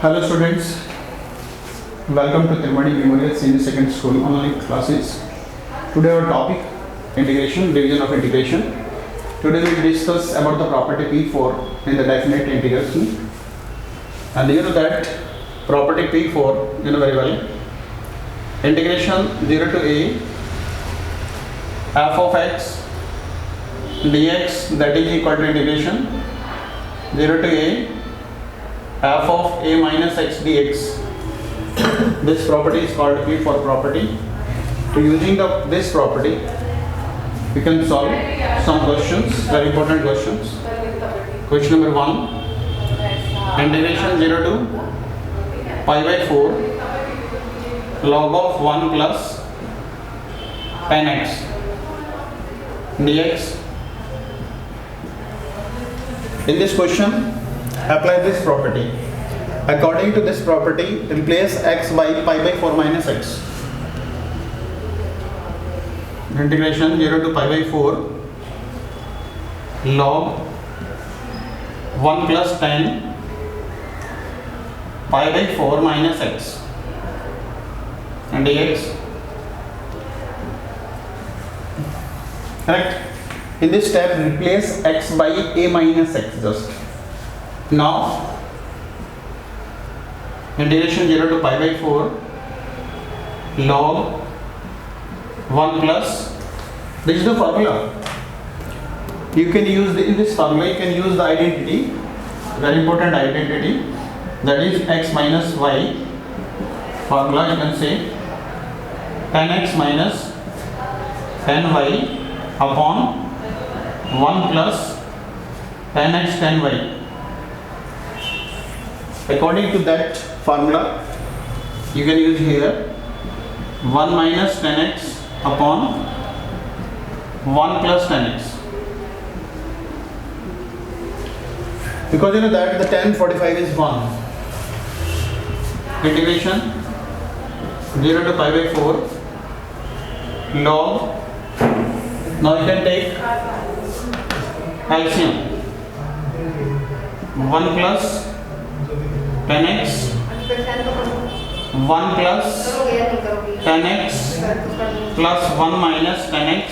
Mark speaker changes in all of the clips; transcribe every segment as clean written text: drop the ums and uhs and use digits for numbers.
Speaker 1: Hello students, welcome to Tirumani Memorial Senior Secondary School online classes. Today our topic integration, division of integration. Today we will discuss about the property P4 in the definite integration. And you know that property P4, you know very well. Integration 0 to a f of x dx, that is equal to integration 0 to a f of a minus x dx. This property is called P4 property. So using this property, we can solve some questions, very important questions. Question number 1, integration 0 to pi by 4 log of 1 plus 10x dx. In this question, apply this property. According to this property, replace x by pi by 4 minus x. Integration 0 to pi by 4 log 1 plus 10 pi by 4 minus x and dx. Correct? In this step, replace x by a minus x just. Now, integration 0 to pi by 4 log 1 plus, this is the formula. You can use in this formula, you can use the identity, very important identity, that is x minus y. Formula you can say 10x minus 10y upon 1 plus 10x 10y. According to that formula, you can use here 1 minus 10x upon 1 plus 10x. Because you know that the 10 45 is 1. Integration 0 to pi by 4 log. Now you can take LCM 1 plus 10x 1 plus 10x plus 1 minus 10x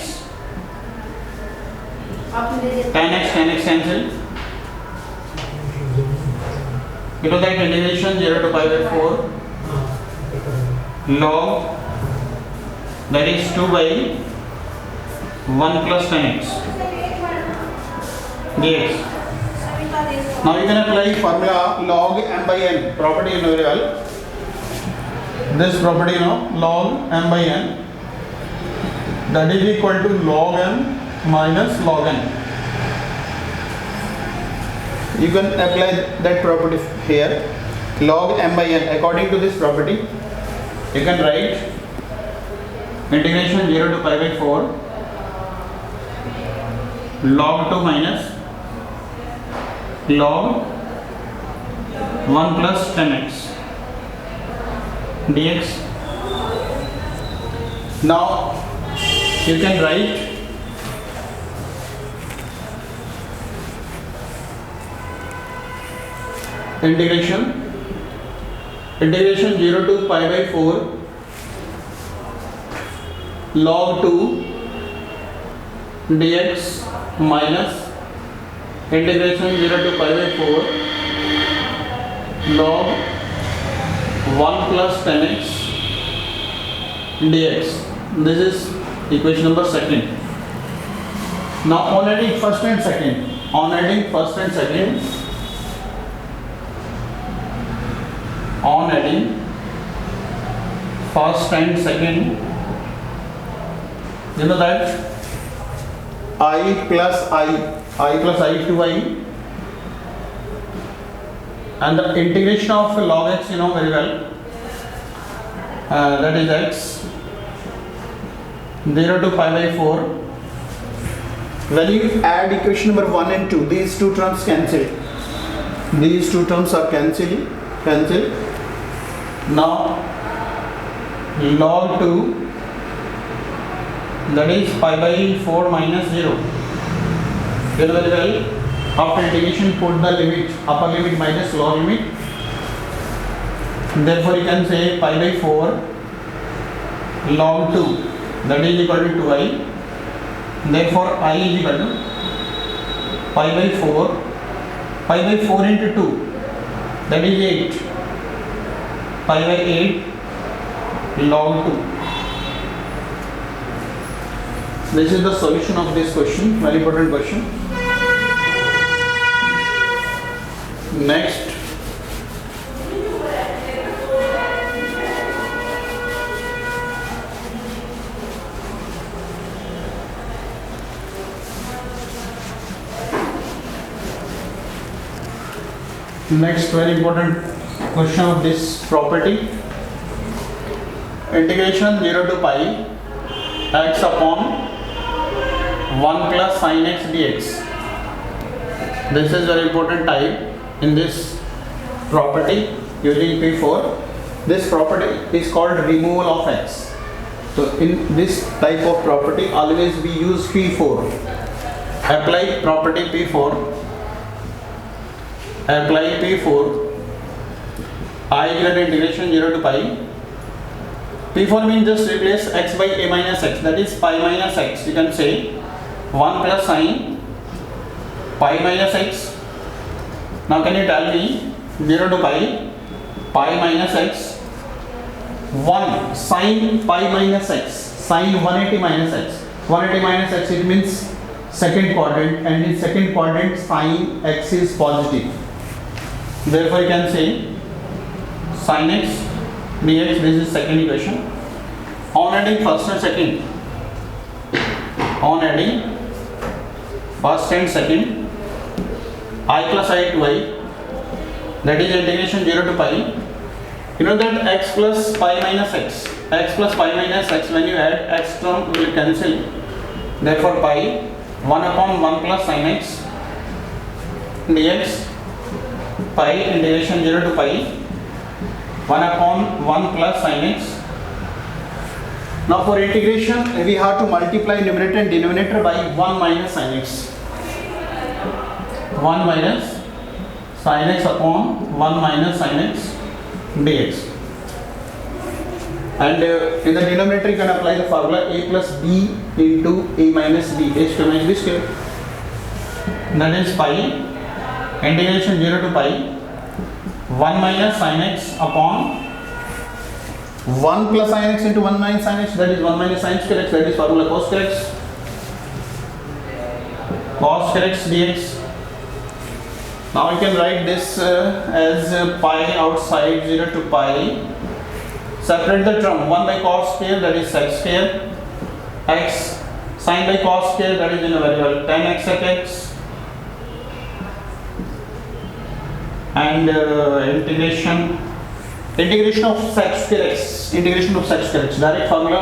Speaker 1: 10x cancel. You know that integration 0 to pi by 4 log, that is 2 by 1 plus 10x dx. Now you can apply formula log m by n, property you know very well. This property you know, log m by n, that is equal to log m minus log n. You can apply that property here, log m by n. According to this property, you can write integration 0 to pi by 4 log 2 minus log 1 plus 10x dx. Now you can write integration 0 to pi by 4 log 2 dx minus integration 0 to pi by 4 log 1 plus 10x dx. This is equation number 2. Now on adding first and second, on adding first and second, you know that I plus I 2i, and the integration of log x you know very well, that is x 0 to pi by 4. When you add equation number 1 and 2, these two terms cancel. These two terms are cancelled. Now log 2, that is pi by 4 minus 0. You know very well, after integration put the limit, upper limit minus lower limit. Therefore you can say pi by 4 log 2, that is equal to 2i. Therefore I is equal to pi by 4 into 2, that is 8, pi by 8 log 2. This is the solution of this question, very important question. Next, very important question of this property. Integration 0 to pi x upon 1 plus sin x dx. This is very important type in this property using P4. This property is called removal of x. So in this type of property always we use P4. Apply property P4. Apply P4. I equal to integration 0 to pi. P4 means just replace x by a minus x, that is pi minus x. You can say 1 plus sin pi minus x. Now can you tell me 0 to pi minus x, 1 sin pi minus x, sin 180 minus x. 180 minus x, it means second quadrant, and in second quadrant sin x is positive. Therefore you can say sin x dx. This is second equation. On adding first and second, I plus I to I, that is integration 0 to pi. You know that x plus pi minus x, when you add x term will cancel. Therefore pi 1 upon 1 plus sin x dx, pi integration 0 to pi 1 upon 1 plus sin x. Now for integration we have to multiply numerator and denominator by 1 minus sin x. 1 minus sin x upon 1 minus sin x dx. And in the denominator you can apply the formula a plus b into a minus b, h to minus b square. That is pi integration 0 to pi 1 minus sin x upon 1 plus sin x into 1 minus sin x, that is 1 minus sin square x, that is formula cos square x dx. Now you can write this as pi outside 0 to pi. Separate the term 1 by cos square, that is sec square, x sin by cos square, that is in a variable tan x sec x, and integration of sec square x, direct formula,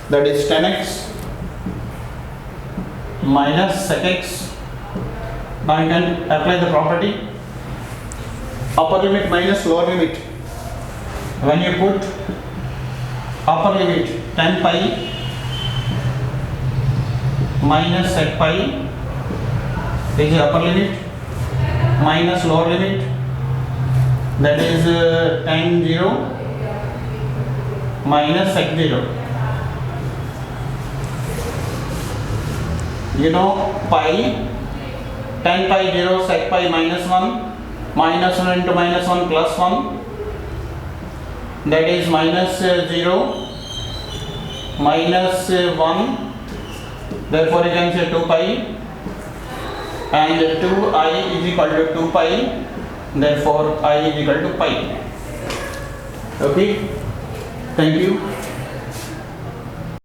Speaker 1: that is tan x minus sec x. Now you can apply the property upper limit minus lower limit. When you put upper limit tan pi minus sec pi, this is upper limit, minus lower limit, that is tan 0 minus sec 0. You know pi, tan pi 0, sec pi minus 1, minus 1 into minus 1 plus 1, that is minus 0 minus 1. Therefore you can say 2 pi, and 2i is equal to 2 pi. Therefore I is equal to pi. Okay, thank you.